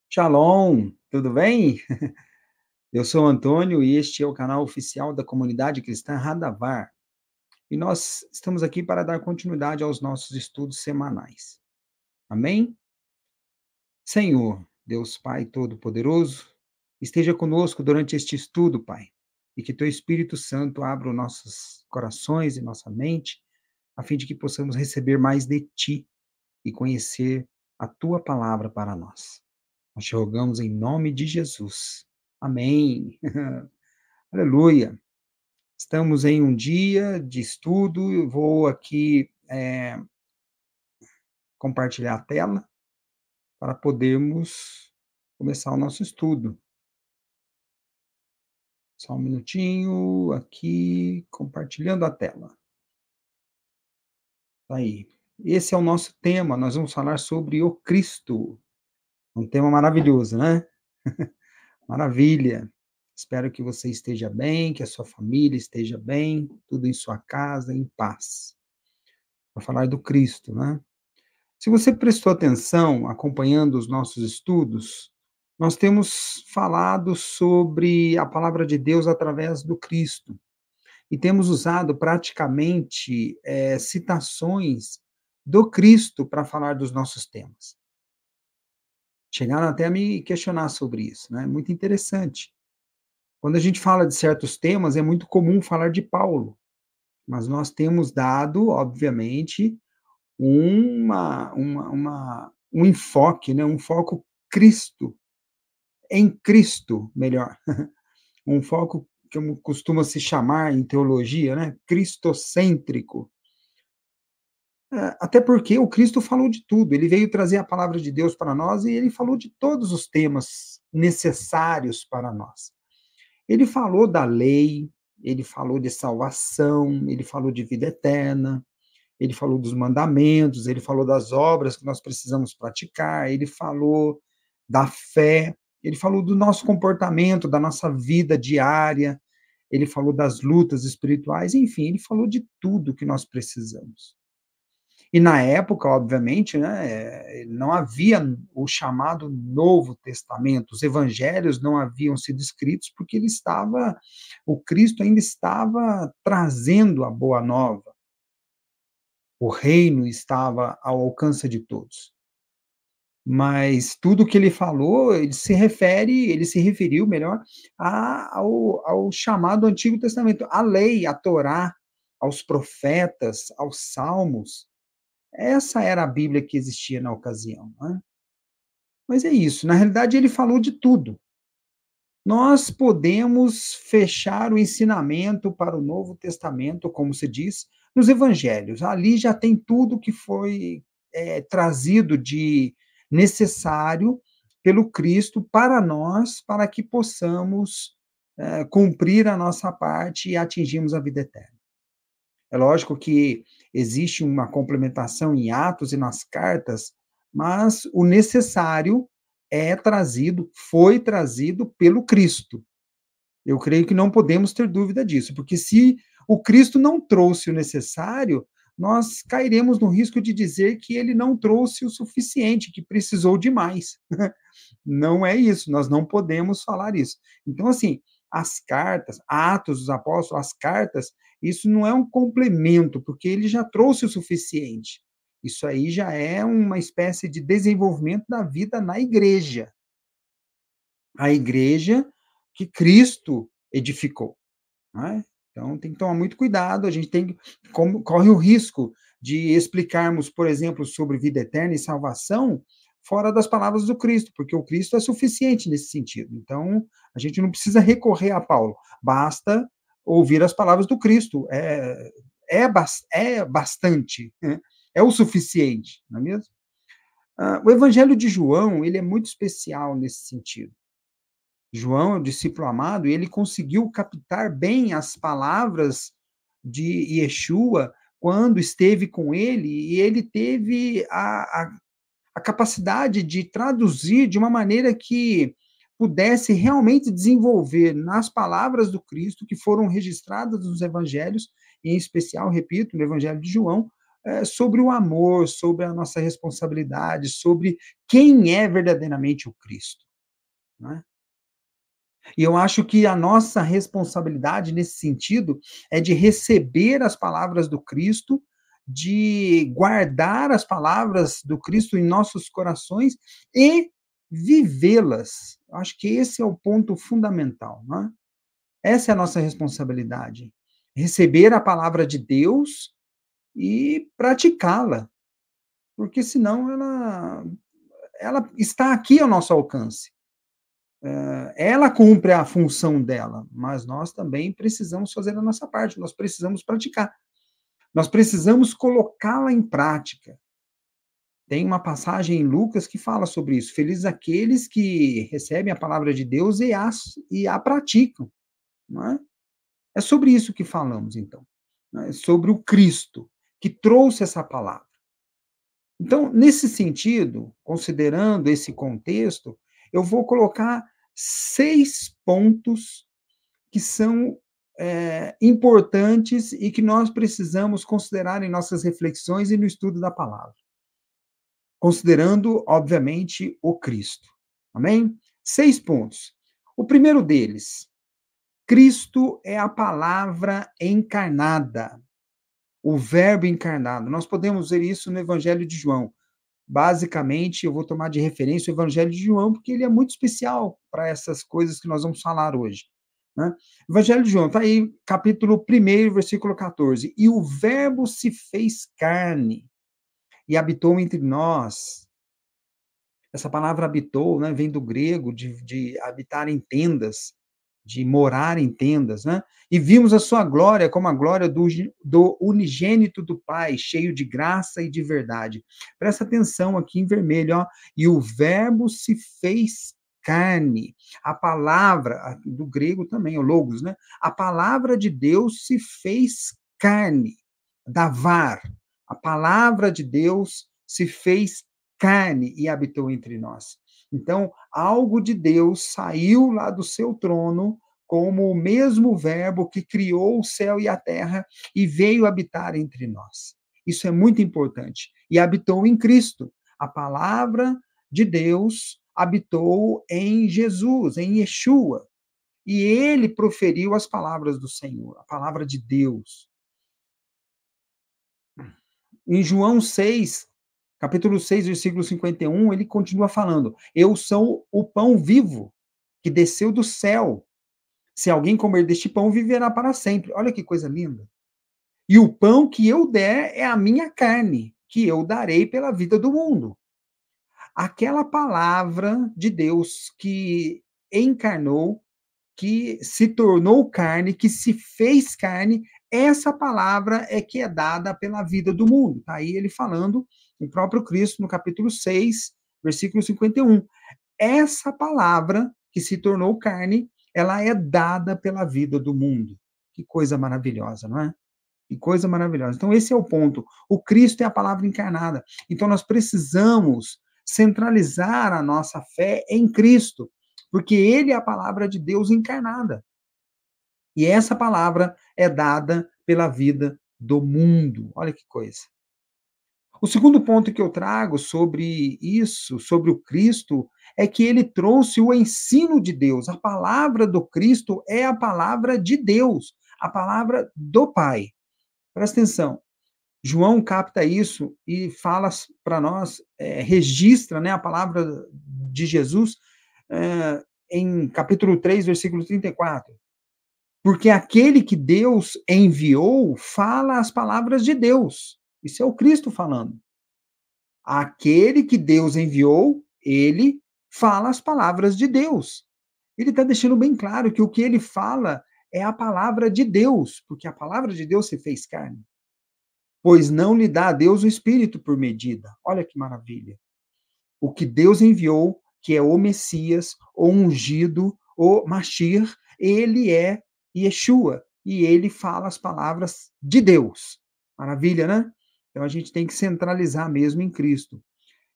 Shalom, tudo bem? Eu sou o Antônio e este é o canal oficial da comunidade cristã Radavar. E nós estamos aqui para dar continuidade aos nossos estudos semanais. Amém? Senhor, Deus Pai Todo-Poderoso, esteja conosco durante este estudo, Pai, e que Teu Espírito Santo abra os nossos corações e nossa mente, a fim de que possamos receber mais de Ti e conhecer a Tua palavra para nós. Nós te rogamos em nome de Jesus. Amém. Aleluia. Estamos em um dia de estudo. Eu vou aqui compartilhar a tela para podermos começar o nosso estudo. Só um minutinho, aqui, compartilhando a tela. Tá aí. Esse é o nosso tema. Nós vamos falar sobre o Cristo. Um tema maravilhoso, né? Maravilha. Espero que você esteja bem, que a sua família esteja bem, tudo em sua casa, em paz. Para falar do Cristo, né? Se você prestou atenção, acompanhando os nossos estudos, nós temos falado sobre a palavra de Deus através do Cristo. E temos usado praticamente citações do Cristo para falar dos nossos temas. Chegaram até a me questionar sobre isso, né? Muito interessante. Quando a gente fala de certos temas, é muito comum falar de Paulo, mas nós temos dado, obviamente, um enfoque, né, um foco Cristo, em Cristo, melhor, um foco que costuma se chamar em teologia, né, cristocêntrico. Até porque o Cristo falou de tudo, ele veio trazer a palavra de Deus para nós e ele falou de todos os temas necessários para nós. Ele falou da lei, ele falou de salvação, ele falou de vida eterna, ele falou dos mandamentos, ele falou das obras que nós precisamos praticar, ele falou da fé, ele falou do nosso comportamento, da nossa vida diária, ele falou das lutas espirituais, enfim, ele falou de tudo que nós precisamos. E na época, obviamente, né, não havia o chamado Novo Testamento, os evangelhos não haviam sido escritos porque o Cristo ainda estava trazendo a boa nova. O reino estava ao alcance de todos. Mas tudo que ele falou, ele se referiu, melhor, ao chamado Antigo Testamento, à lei, à Torá, aos profetas, aos salmos. Essa era a Bíblia que existia na ocasião, né? Mas é isso, na realidade ele falou de tudo. Nós podemos fechar o ensinamento para o Novo Testamento, como se diz, nos evangelhos. Ali já tem tudo que foi trazido de necessário pelo Cristo para nós, para que possamos cumprir a nossa parte e atingirmos a vida eterna. É lógico que existe uma complementação em Atos e nas cartas, mas o necessário foi trazido pelo Cristo. Eu creio que não podemos ter dúvida disso, porque se o Cristo não trouxe o necessário, nós cairemos no risco de dizer que ele não trouxe o suficiente, que precisou de mais. Não é isso, nós não podemos falar isso. Então, assim, as cartas, Atos dos Apóstolos, as cartas, isso não é um complemento, porque ele já trouxe o suficiente. Isso aí já é uma espécie de desenvolvimento da vida na igreja. A igreja que Cristo edificou. Né? Então, tem que tomar muito cuidado, a gente corre o risco de explicarmos, por exemplo, sobre vida eterna e salvação fora das palavras do Cristo, porque o Cristo é suficiente nesse sentido. Então, a gente não precisa recorrer a Paulo, basta ouvir as palavras do Cristo, é bastante, né? É o suficiente, não é mesmo? O Evangelho de João, ele é muito especial nesse sentido. João é o discípulo amado, e ele conseguiu captar bem as palavras de Yeshua quando esteve com ele, e ele teve a capacidade de traduzir de uma maneira que pudesse realmente desenvolver nas palavras do Cristo, que foram registradas nos evangelhos, em especial, repito, no Evangelho de João, sobre o amor, sobre a nossa responsabilidade, sobre quem é verdadeiramente o Cristo, né? E eu acho que a nossa responsabilidade nesse sentido é de receber as palavras do Cristo, de guardar as palavras do Cristo em nossos corações e vivê-las. Acho que esse é o ponto fundamental, né? Essa é a nossa responsabilidade. Receber a palavra de Deus e praticá-la, porque senão ela está aqui ao nosso alcance. Ela cumpre a função dela, mas nós também precisamos fazer a nossa parte, nós precisamos praticar, nós precisamos colocá-la em prática. Tem uma passagem em Lucas que fala sobre isso. Felizes aqueles que recebem a palavra de Deus e a praticam, não é? É sobre isso que falamos, então, né? Sobre o Cristo que trouxe essa palavra. Então, nesse sentido, considerando esse contexto, eu vou colocar 6 pontos que são importantes e que nós precisamos considerar em nossas reflexões e no estudo da palavra. Considerando, obviamente, o Cristo. Amém? 6 pontos. O primeiro deles, Cristo é a palavra encarnada, o Verbo encarnado. Nós podemos ver isso no Evangelho de João. Basicamente, eu vou tomar de referência o Evangelho de João, porque ele é muito especial para essas coisas que nós vamos falar hoje, né? Evangelho de João, está aí, capítulo 1, versículo 14. E o Verbo se fez carne e habitou entre nós. Essa palavra habitou, né, vem do grego, de habitar em tendas, de morar em tendas, né? E vimos a sua glória como a glória do unigênito do Pai, cheio de graça e de verdade. Presta atenção aqui em vermelho, ó. E o Verbo se fez carne. A palavra, do grego também, o logos, né? A palavra de Deus se fez carne. Davar. A palavra de Deus se fez carne e habitou entre nós. Então, algo de Deus saiu lá do seu trono, como o mesmo Verbo que criou o céu e a terra e veio habitar entre nós. Isso é muito importante. E habitou em Cristo. A palavra de Deus habitou em Jesus, em Yeshua. E ele proferiu as palavras do Senhor, a palavra de Deus. Em João 6, capítulo 6, versículo 51, ele continua falando: Eu sou o pão vivo que desceu do céu. Se alguém comer deste pão, viverá para sempre. Olha que coisa linda. E o pão que eu der é a minha carne, que eu darei pela vida do mundo. Aquela palavra de Deus que encarnou, que se tornou carne, que se fez carne, essa palavra é que é dada pela vida do mundo. Está aí ele falando, o próprio Cristo, no capítulo 6, versículo 51. Essa palavra que se tornou carne, ela é dada pela vida do mundo. Que coisa maravilhosa, não é? Que coisa maravilhosa. Então, esse é o ponto. O Cristo é a palavra encarnada. Então, nós precisamos centralizar a nossa fé em Cristo, porque ele é a palavra de Deus encarnada. E essa palavra é dada pela vida do mundo. Olha que coisa. O segundo ponto que eu trago sobre isso, sobre o Cristo, é que ele trouxe o ensino de Deus. A palavra do Cristo é a palavra de Deus, a palavra do Pai. Presta atenção. João capta isso e fala para nós, registra, né, a palavra de Jesus em capítulo 3, versículo 34. Porque aquele que Deus enviou fala as palavras de Deus. Isso é o Cristo falando. Aquele que Deus enviou, ele fala as palavras de Deus. Ele está deixando bem claro que o que ele fala é a palavra de Deus, porque a palavra de Deus se fez carne. Pois não lhe dá a Deus o Espírito por medida. Olha que maravilha. O que Deus enviou, que é o Messias, o ungido, o Mashiach, ele é Yeshua, e ele fala as palavras de Deus. Maravilha, né? Então a gente tem que centralizar mesmo em Cristo.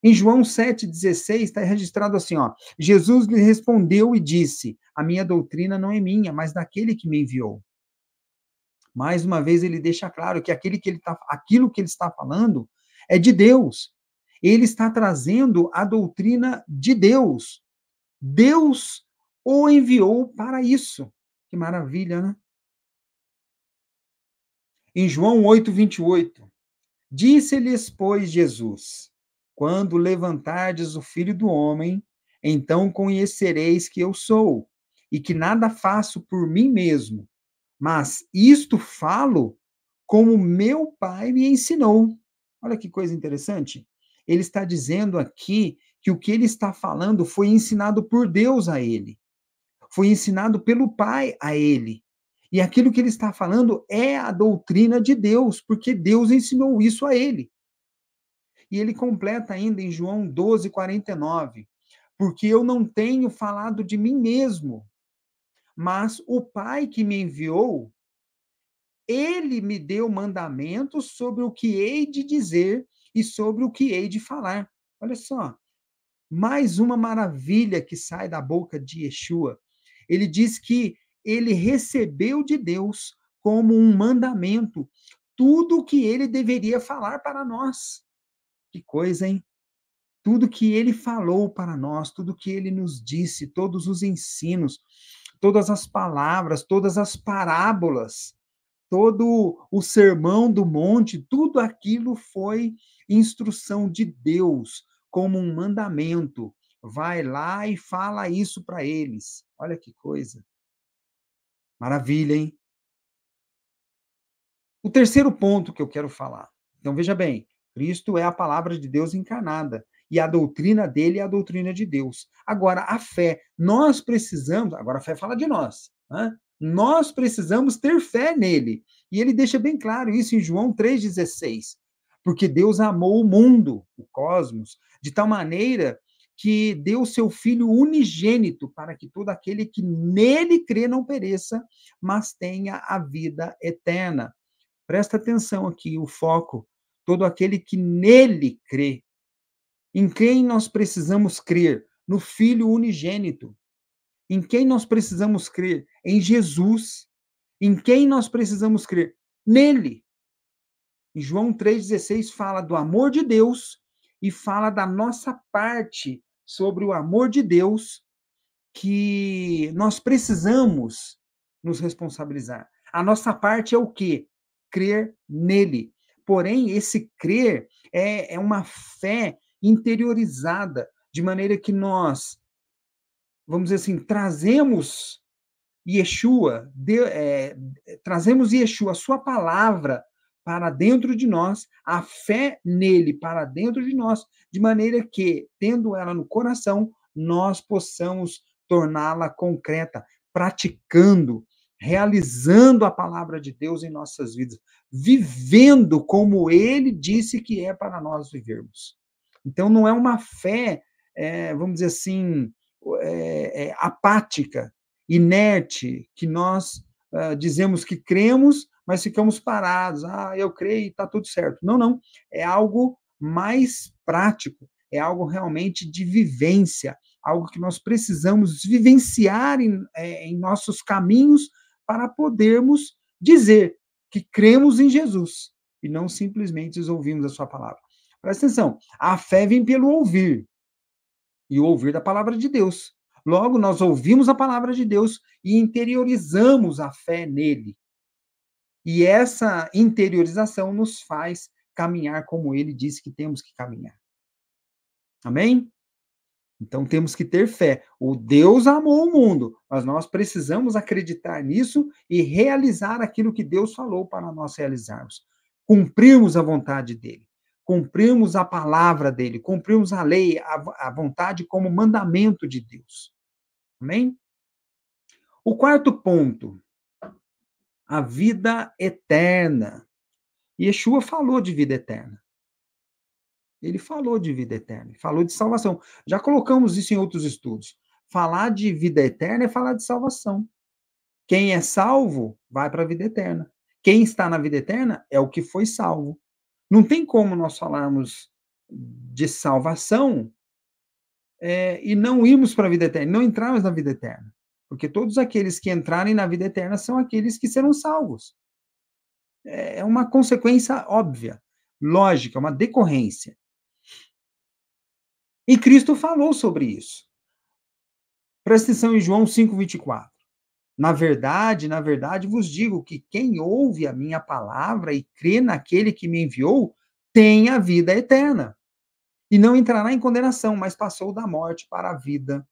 Em João 7,16 está registrado assim, ó: Jesus lhe respondeu e disse: A minha doutrina não é minha, mas daquele que me enviou. Mais uma vez ele deixa claro que aquilo que ele está falando é de Deus. Ele está trazendo a doutrina de Deus. Deus o enviou para isso. Que maravilha, né? Em João 8:28, disse-lhes, pois, Jesus: quando levantardes o Filho do Homem, então conhecereis que eu sou, e que nada faço por mim mesmo, mas isto falo como meu Pai me ensinou. Olha que coisa interessante. Ele está dizendo aqui que o que ele está falando foi ensinado por Deus a ele, foi ensinado pelo Pai a ele. E aquilo que ele está falando é a doutrina de Deus, porque Deus ensinou isso a ele. E ele completa ainda em João 12:49, porque eu não tenho falado de mim mesmo, mas o Pai que me enviou, ele me deu mandamentos sobre o que hei de dizer e sobre o que hei de falar. Olha só, mais uma maravilha que sai da boca de Yeshua. Ele diz que ele recebeu de Deus como um mandamento tudo o que ele deveria falar para nós. Que coisa, hein? Tudo que ele falou para nós, tudo que ele nos disse, todos os ensinos, todas as palavras, todas as parábolas, todo o sermão do monte, tudo aquilo foi instrução de Deus, como um mandamento. Vai lá e fala isso para eles. Olha que coisa. Maravilha, hein? O terceiro ponto que eu quero falar. Então, veja bem, Cristo é a palavra de Deus encarnada. E a doutrina dele é a doutrina de Deus. Agora, a fé, nós precisamos. Agora, a fé fala de nós. Né? Nós precisamos ter fé nele. E ele deixa bem claro isso em João 3,16. Porque Deus amou o mundo, o cosmos, de tal maneira que deu seu Filho unigênito para que todo aquele que nele crê não pereça, mas tenha a vida eterna. Presta atenção aqui, o foco. Todo aquele que nele crê. Em quem nós precisamos crer? No Filho unigênito. Em quem nós precisamos crer? Em Jesus. Em quem nós precisamos crer? Nele. Em João 3,16 fala do amor de Deus e fala da nossa parte sobre o amor de Deus que nós precisamos nos responsabilizar. A nossa parte é o quê? Crer nele. Porém, esse crer é uma fé interiorizada, de maneira que nós, vamos dizer assim, trazemos Yeshua, a sua palavra, para dentro de nós, a fé nele para dentro de nós, de maneira que, tendo ela no coração, nós possamos torná-la concreta, praticando, realizando a palavra de Deus em nossas vidas, vivendo como ele disse que é para nós vivermos. Então, não é uma fé, vamos dizer assim, apática, inerte, que nós dizemos que cremos, mas ficamos parados. Ah, eu creio e está tudo certo. Não, não. É algo mais prático, é algo realmente de vivência, algo que nós precisamos vivenciar em nossos caminhos para podermos dizer que cremos em Jesus e não simplesmente ouvimos a sua palavra. Presta atenção, a fé vem pelo ouvir, e o ouvir da palavra de Deus. Logo, nós ouvimos a palavra de Deus e interiorizamos a fé nele. E essa interiorização nos faz caminhar como ele disse que temos que caminhar. Amém? Então temos que ter fé. O Deus amou o mundo, mas nós precisamos acreditar nisso e realizar aquilo que Deus falou para nós realizarmos. Cumprirmos a vontade dele, cumprirmos a palavra dele, cumprirmos a lei, a vontade como mandamento de Deus. Amém? O quarto ponto, a vida eterna. Yeshua falou de vida eterna. Ele falou de vida eterna, falou de salvação. Já colocamos isso em outros estudos. Falar de vida eterna é falar de salvação. Quem é salvo vai para a vida eterna. Quem está na vida eterna é o que foi salvo. Não tem como nós falarmos de salvação e não irmos para a vida eterna, não entrarmos na vida eterna. Porque todos aqueles que entrarem na vida eterna são aqueles que serão salvos. É uma consequência óbvia, lógica, uma decorrência. E Cristo falou sobre isso. Presta atenção em João 5:24. Na verdade vos digo que quem ouve a minha palavra e crê naquele que me enviou, tem a vida eterna. E não entrará em condenação, mas passou da morte para a vida.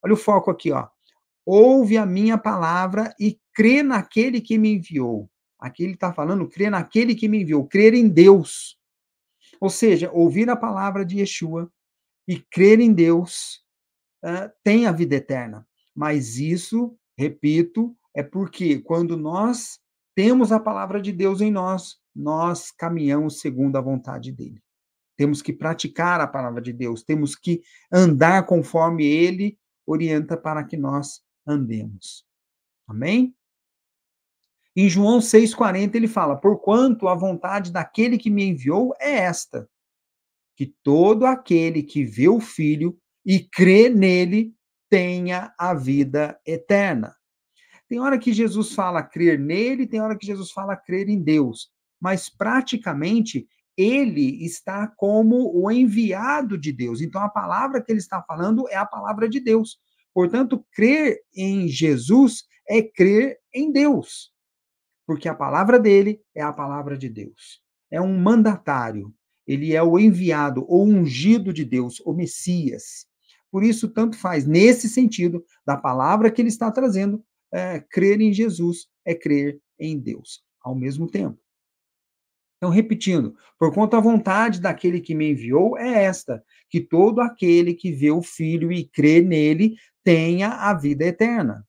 Olha o foco aqui, ó. Ouve a minha palavra e crê naquele que me enviou. Aqui ele está falando, crê naquele que me enviou, crer em Deus. Ou seja, ouvir a palavra de Yeshua e crer em Deus tem a vida eterna. Mas isso, repito, é porque quando nós temos a palavra de Deus em nós, nós caminhamos segundo a vontade dele. Temos que praticar a palavra de Deus, temos que andar conforme ele orienta para que nós andemos. Amém? Em João 6,40 ele fala: porquanto a vontade daquele que me enviou é esta, que todo aquele que vê o Filho e crê nele tenha a vida eterna. Tem hora que Jesus fala crer nele, tem hora que Jesus fala crer em Deus, mas praticamente ele está como o enviado de Deus. Então a palavra que ele está falando é a palavra de Deus. Portanto, crer em Jesus é crer em Deus, porque a palavra dele é a palavra de Deus. É um mandatário, ele é o enviado, o ungido de Deus, o Messias. Por isso, tanto faz, nesse sentido, da palavra que ele está trazendo, crer em Jesus é crer em Deus, ao mesmo tempo. Então, repetindo, porquanto a vontade daquele que me enviou é esta, que todo aquele que vê o Filho e crê nele tenha a vida eterna.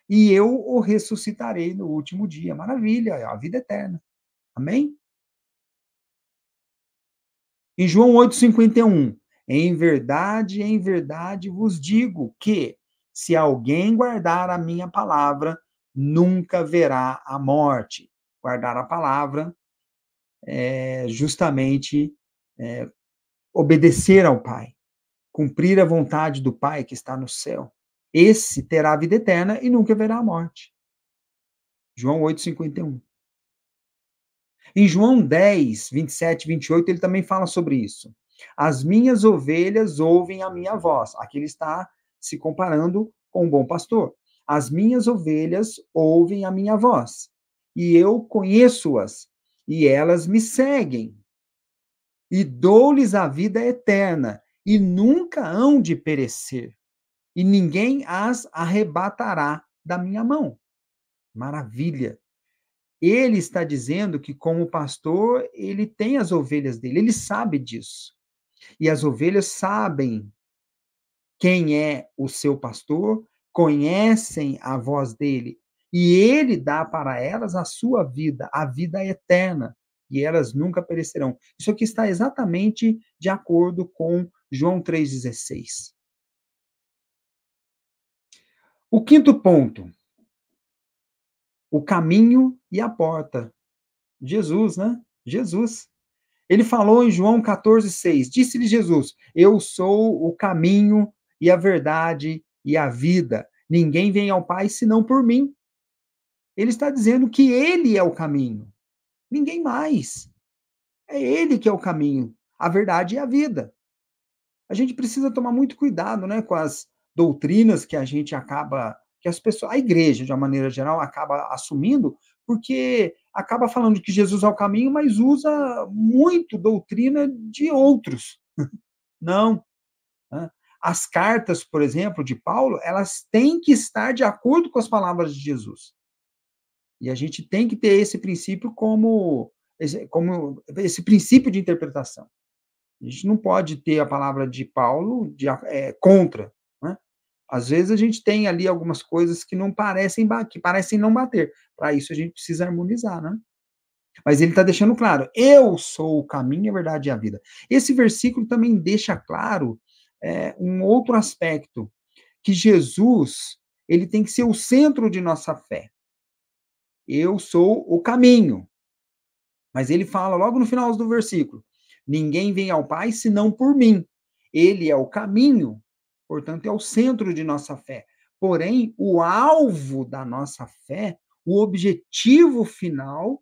E eu o ressuscitarei no último dia. Maravilha, é a vida eterna. Amém? Em João 8,51, em verdade vos digo que, se alguém guardar a minha palavra, nunca verá a morte. Guardar a palavra é justamente é, obedecer ao Pai, cumprir a vontade do Pai que está no céu. Esse terá a vida eterna e nunca verá a morte. João 8,51. Em João 10, 27 e 28, ele também fala sobre isso. As minhas ovelhas ouvem a minha voz. Aqui ele está se comparando com um bom pastor. As minhas ovelhas ouvem a minha voz, e eu conheço-as, e elas me seguem. E dou-lhes a vida eterna, e nunca hão de perecer, e ninguém as arrebatará da minha mão. Maravilha! Ele está dizendo que, como pastor, ele tem as ovelhas dele, ele sabe disso. E as ovelhas sabem quem é o seu pastor, conhecem a voz dele, e ele dá para elas a sua vida, a vida eterna, e elas nunca perecerão. Isso aqui está exatamente de acordo com João 3,16. O quinto ponto, o caminho e a porta. Jesus, né? Jesus. Ele falou em João 14,6, disse-lhe Jesus, eu sou o caminho e a verdade e a vida. Ninguém vem ao Pai senão por mim. Ele está dizendo que ele é o caminho, ninguém mais. É ele que é o caminho, a verdade e a vida. A gente precisa tomar muito cuidado, né, com as doutrinas que a gente acaba, que as pessoas, a igreja, de uma maneira geral, acaba assumindo, porque acaba falando que Jesus é o caminho, mas usa muito doutrina de outros. Não. Né? As cartas, por exemplo, de Paulo, elas têm que estar de acordo com as palavras de Jesus. E a gente tem que ter esse princípio como esse princípio de interpretação. A gente não pode ter a palavra de Paulo contra, né? Às vezes a gente tem ali algumas coisas que não parecem que parecem não bater. Para isso a gente precisa harmonizar, né? Mas ele está deixando claro: eu sou o caminho, a verdade e a vida. Esse versículo também deixa claro um outro aspecto, que Jesus ele tem que ser o centro de nossa fé. Eu sou o caminho. Mas ele fala logo no final do versículo: ninguém vem ao Pai senão por mim. Ele é o caminho, portanto, é o centro de nossa fé. Porém, o alvo da nossa fé, o objetivo final,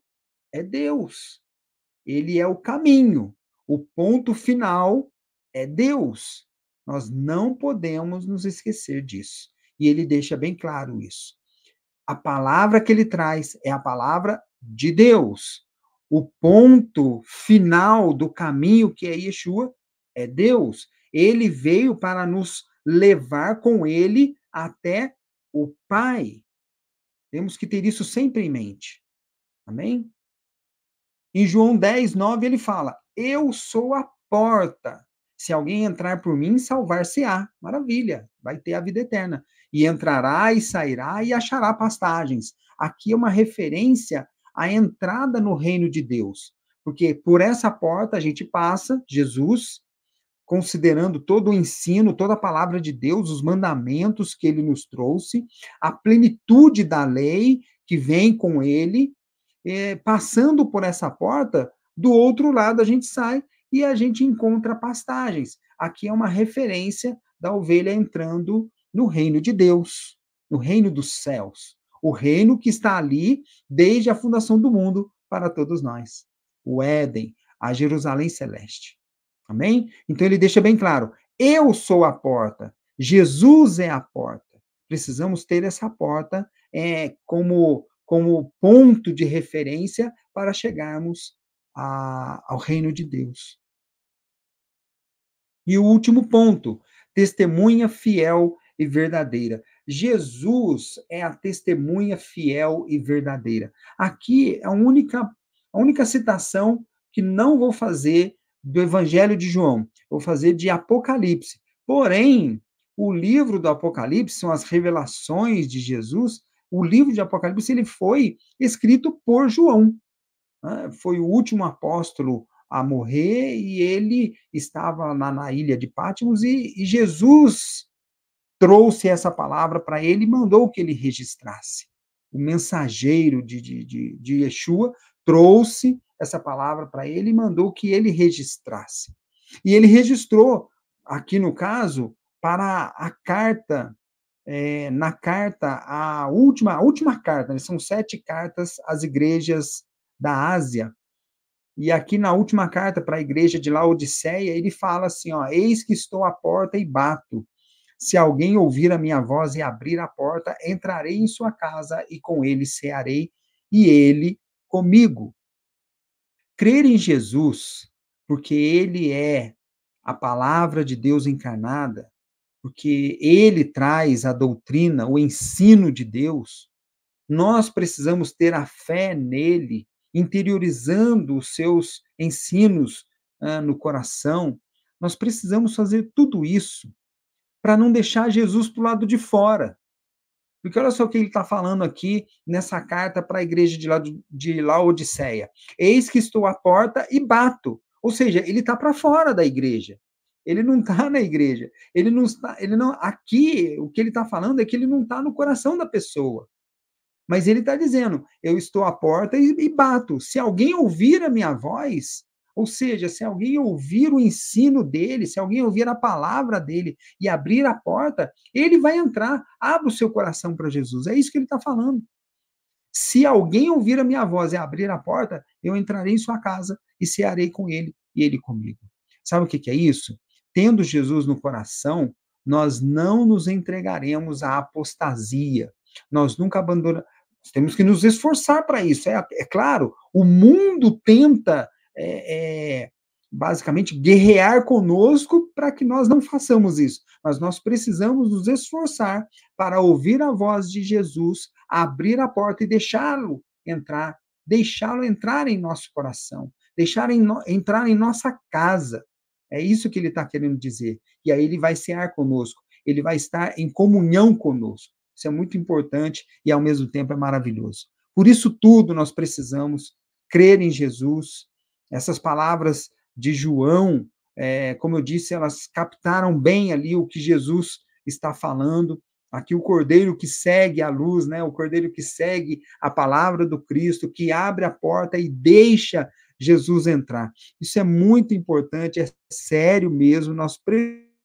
é Deus. Ele é o caminho. O ponto final é Deus. Nós não podemos nos esquecer disso. E ele deixa bem claro isso. A palavra que ele traz é a palavra de Deus. O ponto final do caminho, que é Yeshua, é Deus. Ele veio para nos levar com ele até o Pai. Temos que ter isso sempre em mente. Amém? Em João 10:9 ele fala: Eu sou a porta. Se alguém entrar por mim, salvar-se-á. Maravilha, vai ter a vida eterna. E entrará e sairá e achará pastagens. Aqui é uma referência à entrada no reino de Deus. Porque por essa porta a gente passa, Jesus, considerando todo o ensino, toda a palavra de Deus, os mandamentos que ele nos trouxe, a plenitude da lei que vem com ele, passando por essa porta, do outro lado a gente sai e a gente encontra pastagens. Aqui é uma referência da ovelha entrando no reino de Deus, no reino dos céus. O reino que está ali desde a fundação do mundo para todos nós. O Éden, a Jerusalém celeste. Amém? Então ele deixa bem claro: eu sou a porta, Jesus é a porta. Precisamos ter essa porta como ponto de referência para chegarmos ao reino de Deus. E o último ponto, testemunha fiel e verdadeira. Jesus é a testemunha fiel e verdadeira. Aqui é a única citação que não vou fazer do Evangelho de João, vou fazer de Apocalipse. Porém, o livro do Apocalipse são as revelações de Jesus. O livro de Apocalipse ele foi escrito por João, né? Foi o último apóstolo a morrer e ele estava na ilha de Patmos e Jesus trouxe essa palavra para ele e mandou que ele registrasse. O mensageiro de Yeshua trouxe essa palavra para ele e mandou que ele registrasse. E ele registrou, aqui no caso, para a carta, na carta, a última carta, né? São 7 cartas às igrejas da Ásia. E aqui na última carta para a igreja de Laodiceia, ele fala assim, ó: eis que estou à porta e bato. Se alguém ouvir a minha voz e abrir a porta, entrarei em sua casa e com ele cearei e ele comigo. Crer em Jesus, porque ele é a palavra de Deus encarnada, porque ele traz a doutrina, o ensino de Deus, nós precisamos ter a fé nele, interiorizando os seus ensinos no coração. Nós precisamos fazer tudo isso para não deixar Jesus para o lado de fora. Porque olha só o que ele está falando aqui nessa carta para a igreja de Laodiceia. Eis que estou à porta e bato. Ou seja, ele está para fora da igreja. Ele não está na igreja. Aqui, o que ele está falando é que ele não está no coração da pessoa. Mas ele está dizendo, eu estou à porta e bato. Se alguém ouvir a minha voz, ou seja, se alguém ouvir o ensino dele, se alguém ouvir a palavra dele e abrir a porta, ele vai entrar. Abra o seu coração para Jesus. É isso que ele está falando. Se alguém ouvir a minha voz e abrir a porta, eu entrarei em sua casa e cearei com ele e ele comigo. Sabe o que é isso? Tendo Jesus no coração, nós não nos entregaremos à apostasia. Nós nunca abandonamos. Temos que nos esforçar para isso. É claro, o mundo tenta basicamente guerrear conosco para que nós não façamos isso. Mas nós precisamos nos esforçar para ouvir a voz de Jesus, abrir a porta e deixá-lo entrar em nosso coração, entrar em nossa casa. É isso que ele está querendo dizer. E aí ele vai cear conosco, ele vai estar em comunhão conosco. Isso é muito importante e, ao mesmo tempo, é maravilhoso. Por isso tudo, nós precisamos crer em Jesus. Essas palavras de João, como eu disse, elas captaram bem ali o que Jesus está falando. Aqui o cordeiro que segue a luz, né? O cordeiro que segue a palavra do Cristo, que abre a porta e deixa Jesus entrar. Isso é muito importante, é sério mesmo, nós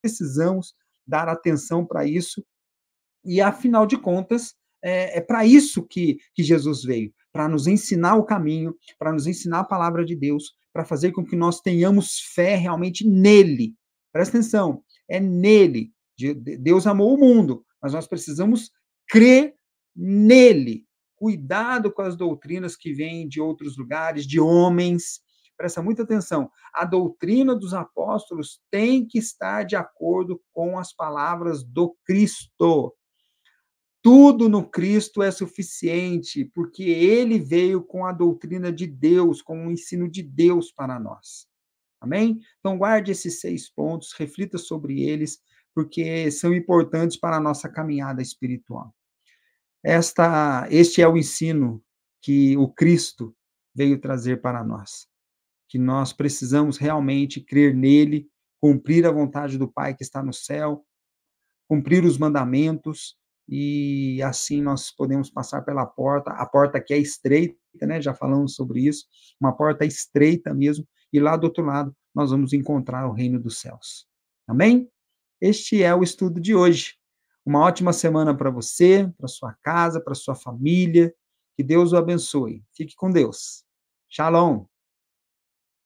precisamos dar atenção para isso. E, afinal de contas, é para isso que Jesus veio, para nos ensinar o caminho, para nos ensinar a palavra de Deus, para fazer com que nós tenhamos fé realmente nele. Presta atenção, é nele. Deus amou o mundo, mas nós precisamos crer nele. Cuidado com as doutrinas que vêm de outros lugares, de homens. Presta muita atenção. A doutrina dos apóstolos tem que estar de acordo com as palavras do Cristo. Tudo no Cristo é suficiente, porque ele veio com a doutrina de Deus, com o ensino de Deus para nós. Amém? Então, guarde esses 6 pontos, reflita sobre eles, porque são importantes para a nossa caminhada espiritual. Este é o ensino que o Cristo veio trazer para nós, que nós precisamos realmente crer nele, cumprir a vontade do Pai que está no céu, cumprir os mandamentos, e assim nós podemos passar pela porta, a porta que é estreita, né? Já falamos sobre isso, uma porta estreita mesmo, e lá do outro lado nós vamos encontrar o reino dos céus. Amém? Este é o estudo de hoje. Uma ótima semana para você, para sua casa, para sua família. Que Deus o abençoe. Fique com Deus. Shalom.